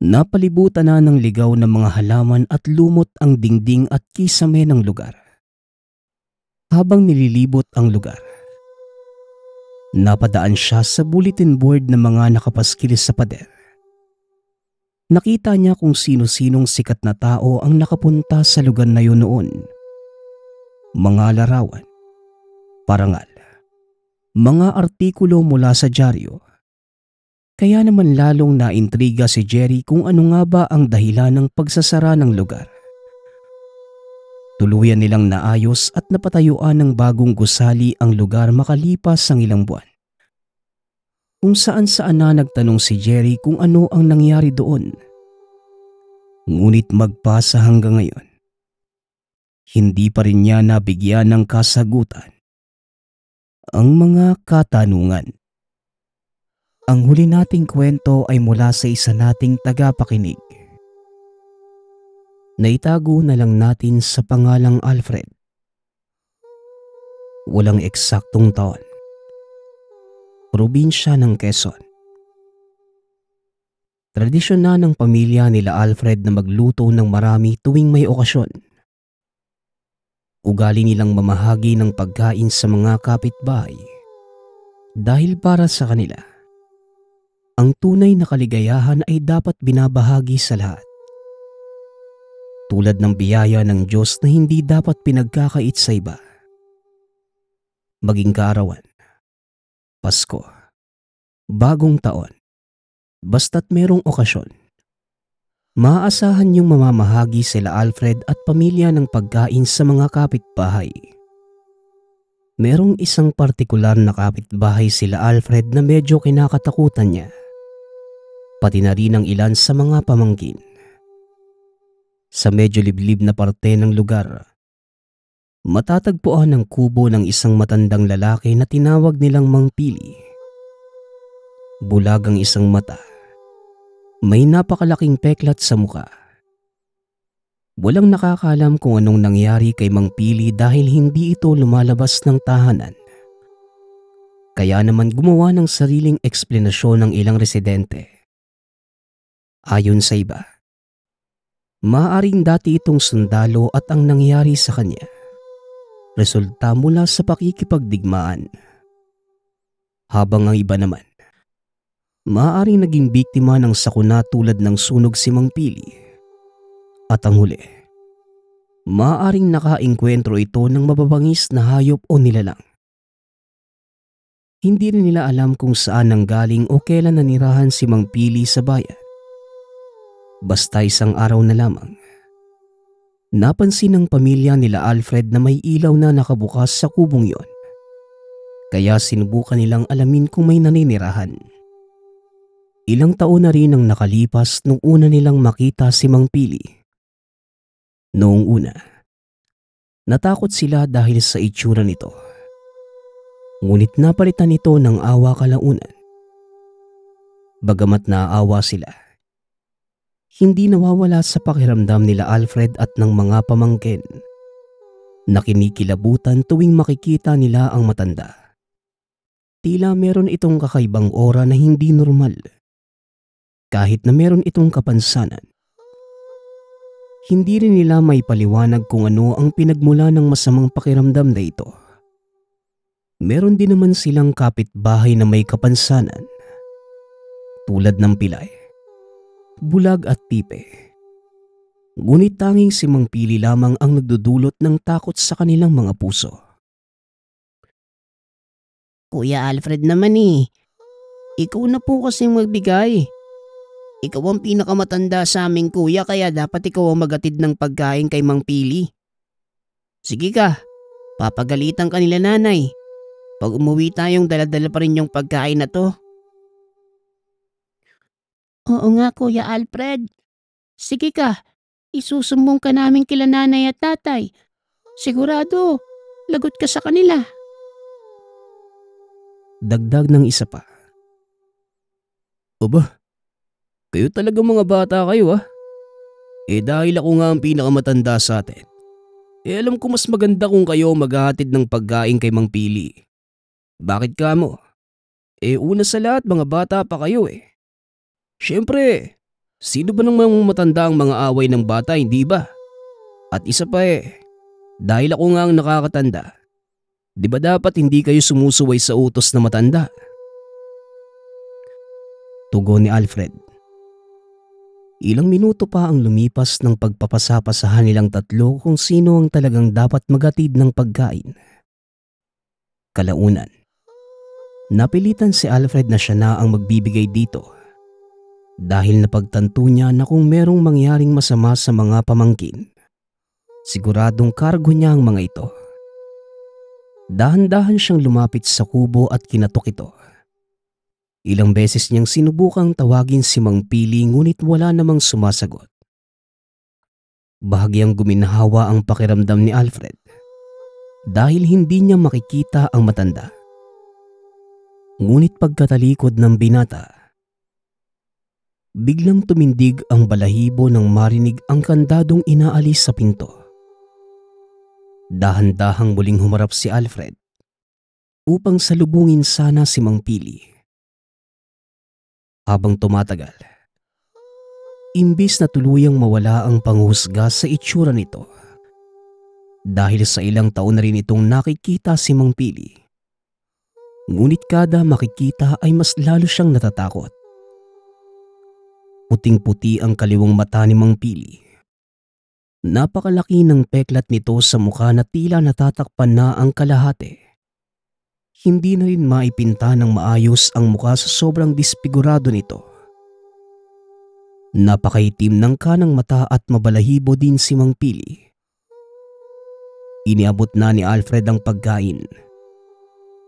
Speaker 2: Napalibutan na ng ligaw ng mga halaman at lumot ang dingding at kisame ng lugar. Habang nililibot ang lugar, napadaan siya sa bulletin board ng mga nakapaskil sa pader. Nakita niya kung sino-sinong sikat na tao ang nakapunta sa lugar na yun noon. Mga larawan, parangal, mga artikulo mula sa dyaryo. Kaya naman lalong naintriga si Jerry kung ano nga ba ang dahilan ng pagsasara ng lugar. Tuluyan nilang naayos at napatayuan ng bagong gusali ang lugar makalipas ang ilang buwan. Kung saan-saan na nagtanong si Jerry kung ano ang nangyari doon. Ngunit magpasa hanggang ngayon, Hindi pa rin niya nabigyan ng kasagutan ang mga katanungan. Ang huli nating kwento ay mula sa isa nating tagapakinig. Naitago na lang natin sa pangalang Alfred. Walang eksaktong taon. Probinsya ng Quezon. Tradisyon na ng pamilya nila Alfred na magluto ng marami tuwing may okasyon. Ugali nilang mamahagi ng pagkain sa mga kapitbahay dahil para sa kanila, ang tunay na kaligayahan ay dapat binabahagi sa lahat. Tulad ng biyaya ng Diyos na hindi dapat pinagkakait sa iba. Maging kaarawan, Pasko, Bagong Taon, basta't merong okasyon, maaasahan niyong mamamahagi sila Alfred at pamilya ng pagkain sa mga kapitbahay. Merong isang partikular na kapitbahay sila Alfred na medyo kinakatakutan niya, pati na rin ang ilan sa mga pamangkin. Sa medyo liblib na parte ng lugar, matatagpuan ang kubo ng isang matandang lalaki na tinawag nilang Mang Pili. Bulag ang isang mata. May napakalaking peklat sa muka. Walang nakakaalam kung anong nangyari kay Mang Pili dahil hindi ito lumalabas ng tahanan. Kaya naman gumawa ng sariling eksplanasyon ng ilang residente. Ayon sa iba, maaaring dati itong sundalo at ang nangyari sa kanya resulta mula sa pakikipagdigmaan. Habang ang iba naman, maaaring naging biktima ng sakuna tulad ng sunog si Mang Pili. At ang huli, maaaring nakaengkwentro ito ng mababangis na hayop o nilalang. Hindi rin nila alam kung saan nanggaling o kailan nanirahan si Mang Pili sa bayan. Basta isang araw na lamang, napansin ng pamilya nila Alfred na may ilaw na nakabukas sa kubong yon. Kaya sinubukan nilang alamin kung may naninirahan. Ilang taon na rin ang nakalipas nung una nilang makita si Mang Pili. Noong una, natakot sila dahil sa itsura nito. Ngunit napalitan ito ng awa kalaunan. Bagamat naaawa sila, hindi nawawala sa pakiramdam nila Alfred at ng mga pamangkin na kinikilabutan tuwing makikita nila ang matanda. Tila meron itong kakaibang aura na hindi normal. Kahit na meron itong kapansanan, hindi rin nila may paliwanag kung ano ang pinagmula ng masamang pakiramdam na ito. Meron din naman silang kapitbahay na may kapansanan, tulad ng pilay, bulag at tipe. Ngunit tanging si Mang Pili lamang ang nagdudulot ng takot sa kanilang mga puso.
Speaker 4: Kuya Alfred naman ikaw na po kasing magbigay. Ikaw ang pinakamatanda sa aming kuya kaya dapat ikaw ang magatid ng pagkain kay Mang Pili. Sige ka, papagalitan ka nila nanay. Pag umuwi tayong daladala pa rin yung pagkain na to. Oo nga Kuya Alfred. Sige ka, isusumbong ka namin kila nanay at tatay. Sigurado, lagot ka sa kanila.
Speaker 2: Dagdag ng isa pa. Aba, kayo talaga mga bata kayo dahil ako nga ang pinakamatanda sa atin. Alam ko mas maganda kung kayo maghahatid ng pagkain kay Mang Pili. Bakit ka mo? Una sa lahat mga bata pa kayo Siyempre, sino ba namang matanda ang mga away ng bata, hindi ba? At isa pa dahil ako nga ang nakakatanda. Di ba dapat hindi kayo sumusuway sa utos na matanda? Tugon ni Alfred. Ilang minuto pa ang lumipas ng pagpapasapasahan nilang tatlo kung sino ang talagang dapat maghatid ng pagkain. Kalaunan, napilitan si Alfred na siya na ang magbibigay dito dahil napagtanto niya na kung merong mangyaring masama sa mga pamangkin, siguradong kargo niya ang mga ito. Dahan-dahan siyang lumapit sa kubo at kinatok ito. Ilang beses niyang sinubukang tawagin si Mang Pili ngunit wala namang sumasagot. Bahagyang guminhawa ang pakiramdam ni Alfred dahil hindi niya makikita ang matanda. Ngunit pagkatalikod ng binata, biglang tumindig ang balahibo nang marinig ang kandadong inaalis sa pinto. Dahan-dahang muling humarap si Alfred upang salubungin sana si Mang Pili. Habang tumatagal, imbis na tuluyang mawala ang panghusga sa itsura nito, dahil sa ilang taon na rin itong nakikita si Mang Pili, ngunit kada makikita ay mas lalo siyang natatakot. Puting-puti ang kaliwang mata ni Mang Pili. Napakalaki ng peklat nito sa mukha na tila natatakpan na ang kalahati. Hindi na rin maipinta ng maayos ang mukha sa sobrang disfigurado nito. Napakaitim ng kanang mata at mabalahibo din si Mang Pili. Iniabot na ni Alfred ang pagkain.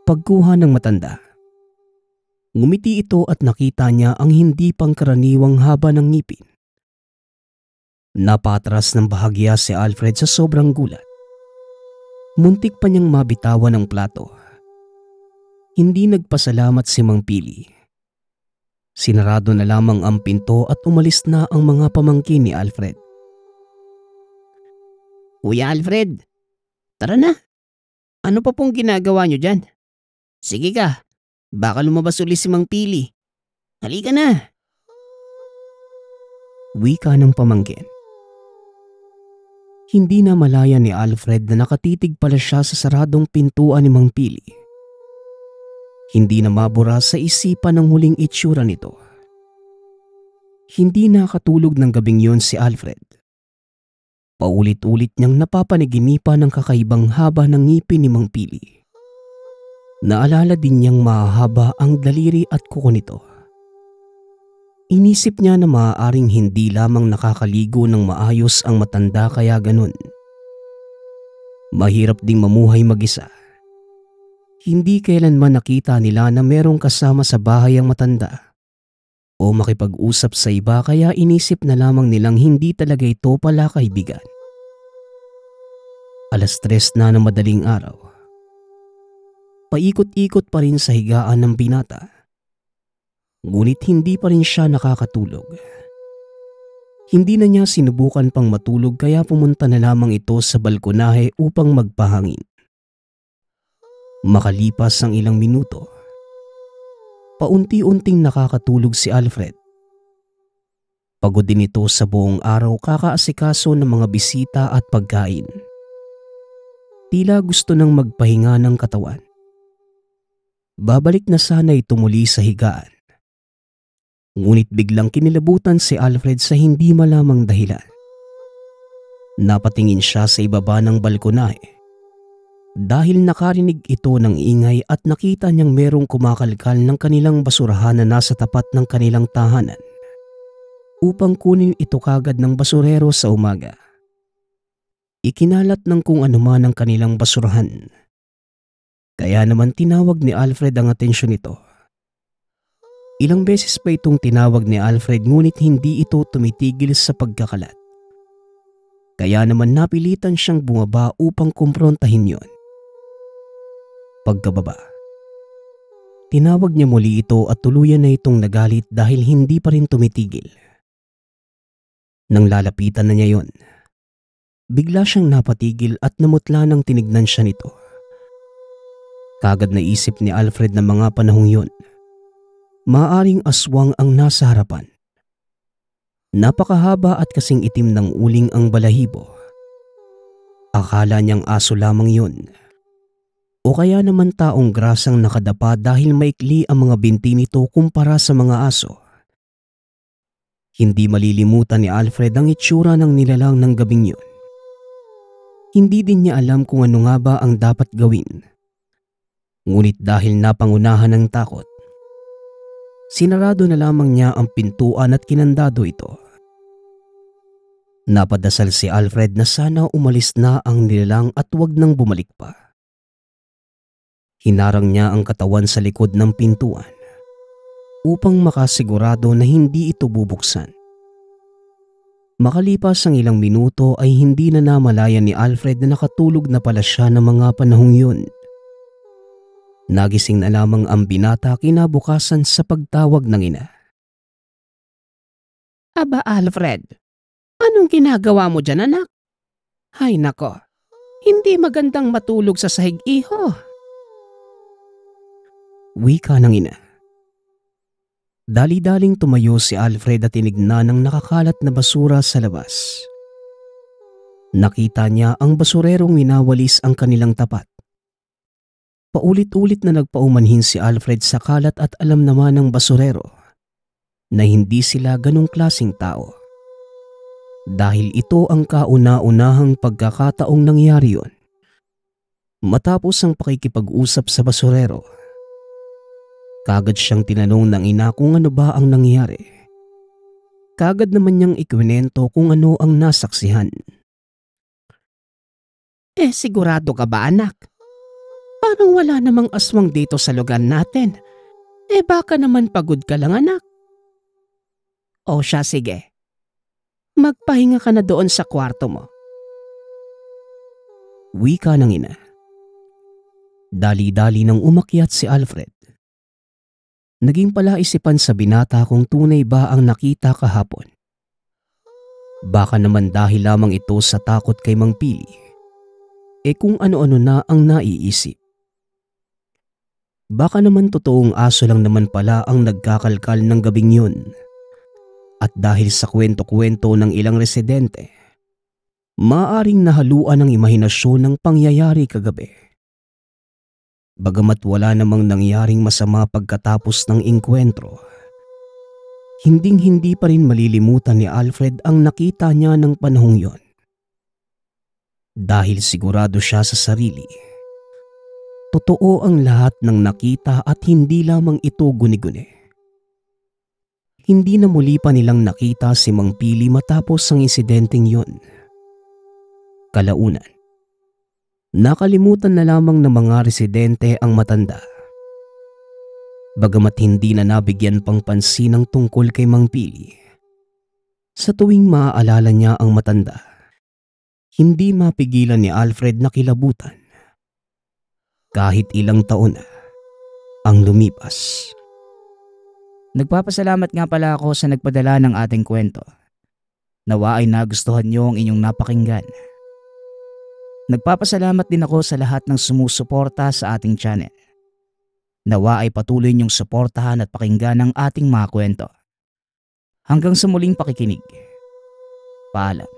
Speaker 2: Pagkuha ng matanda, ngumiti ito at nakita niya ang hindi pangkaraniwang haba ng ngipin. Napatras ng bahagya si Alfred sa sobrang gulat. Muntik pa niyang mabitawan ang plato. Hindi nagpasalamat si Mang Pili. Sinarado na lamang ang pinto at umalis na ang mga pamangkin ni Alfred.
Speaker 1: Kuya Alfred, tara na. Ano pa pong ginagawa niyo dyan? Sige ka, baka lumabas uli si Mang Pili. Halika na.
Speaker 2: Wika ng pamangkin. Hindi na malaya ni Alfred na nakatitig pala siya sa saradong pintuan ni Mang Pili. Hindi na mabura sa isipan ng huling itsura nito. Hindi nakatulog ng gabing yon si Alfred. Paulit-ulit niyang napapanaginipan ng kakaibang haba ng ngipin ni Mang Pili. Naalala din niyang mahahaba ang daliri at kuko nito. Inisip niya na maaaring hindi lamang nakakaligo ng maayos ang matanda kaya ganun. Mahirap ding mamuhay mag-isa. Hindi kailanman nakita nila na merong kasama sa bahay ang matanda o makipag-usap sa iba kaya inisip na lamang nilang hindi talaga ito pala kaibigan. 3:00 na ng madaling araw. Paikot-ikot pa rin sa higaan ng binata. Ngunit hindi pa rin siya nakakatulog. Hindi na niya sinubukan pang matulog kaya pumunta na lamang ito sa balkonahe upang magpahangin. Makalipas ang ilang minuto, paunti-unting nakakatulog si Alfred. Pagod din ito sa buong araw kakaasikaso ng mga bisita at pagkain. Tila gusto nang magpahinga ng katawan. Babalik na sana ito muli sa higaan. Ngunit biglang kinilabutan si Alfred sa hindi malamang dahilan. Napatingin siya sa ibaba ng balkonahe dahil nakarinig ito ng ingay at nakita niyang merong kumakalkal ng kanilang basurahan na nasa tapat ng kanilang tahanan upang kunin ito kagad ng basurero sa umaga. Ikinalat ng kung anuman ang kanilang basurahan. Kaya naman tinawag ni Alfred ang atensyon nito. Ilang beses pa itong tinawag ni Alfred ngunit hindi ito tumitigil sa pagkakalat. Kaya naman napilitan siyang bumaba upang kumprontahin yon. Pagkababa, tinawag niya muli ito at tuluyan na itong nagalit dahil hindi pa rin tumitigil. Nang lalapitan na niya yon, bigla siyang napatigil at namutla nang tinignan siya nito. Kagad naisip ni Alfred na mga panahong yon, maaaring aswang ang nasa harapan. Napakahaba at kasing itim ng uling ang balahibo. Akala niyang aso lamang yun. O kaya naman taong grasang nakadapa dahil maikli ang mga binti nito kumpara sa mga aso. Hindi malilimutan ni Alfred ang itsura ng nilalang ng gabing yun. Hindi din niya alam kung ano nga ba ang dapat gawin. Ngunit dahil napangunahan ng takot, sinarado na lamang niya ang pintuan at kinandado ito. Napadasal si Alfred na sana umalis na ang nilalang at wag nang bumalik pa. Hinarang niya ang katawan sa likod ng pintuan upang makasigurado na hindi ito bubuksan. Makalipas ang ilang minuto ay hindi na namalayan ni Alfred na nakatulog na pala siya ng mga panahong yun. Nagising na lamang ang binata kinabukasan sa pagtawag ng ina.
Speaker 1: Aba Alfred, anong ginagawa mo dyan anak? Hay nako, hindi magandang matulog sa sahig iho.
Speaker 2: Wika ng ina. Dali-daling tumayo si Alfred at tinignan ang nakakalat na basura sa labas. Nakita niya ang basurerong minawalis ang kanilang tapat. Paulit-ulit na nagpaumanhin si Alfred sa kalat at alam naman ng basurero na hindi sila ganong klaseng tao. Dahil ito ang kauna-unahang pagkakataong nangyari yon. Matapos ang pakikipag-usap sa basurero, kagad siyang tinanong ng ina kung ano ba ang nangyari. Kagad naman niyang ikwento kung ano ang nasaksihan.
Speaker 1: Sigurado ka ba anak? Parang wala namang aswang dito sa lugar natin. Baka naman pagod ka lang anak. O siya sige. Magpahinga ka na doon sa kwarto mo.
Speaker 2: Wika ng ina. Dali-dali nang umakyat si Alfred. Naging palaisipan sa binata kung tunay ba ang nakita kahapon. Baka naman dahil lamang ito sa takot kay Mang Pili. Kung ano-ano na ang naiisip. Baka naman totoong aso lang naman pala ang nagkakalkal ng gabing yun. At dahil sa kwento-kwento ng ilang residente, maaaring nahaluan ng imahinasyon ng pangyayari kagabi. Bagamat wala namang nangyaring masama pagkatapos ng engkwentro, hinding-hindi pa rin malilimutan ni Alfred ang nakita niya ng panahong yon. Dahil sigurado siya sa sarili, totoo ang lahat ng nakita at hindi lamang ito guni-guni. Hindi na muli pa nilang nakita si Mang Pili matapos ang insidenteng yon. Kalaunan, nakalimutan na lamang ng mga residente ang matanda. Bagamat hindi na nabigyan pang pansin ang tungkol kay Mang Pili, sa tuwing maaalala niya ang matanda, hindi mapigilan ni Alfred na kilabutan. Kahit ilang taon na ang lumipas.
Speaker 5: Nagpapasalamat nga pala ako sa nagpadala ng ating kwento. Nawa ay nagustuhan niyo ang inyong napakinggan. Nagpapasalamat din ako sa lahat ng sumusuporta sa ating channel. Nawa ay patuloy niyong suportahan at pakinggan ang ating mga kwento. Hanggang sa muling pakikinig. Paalam.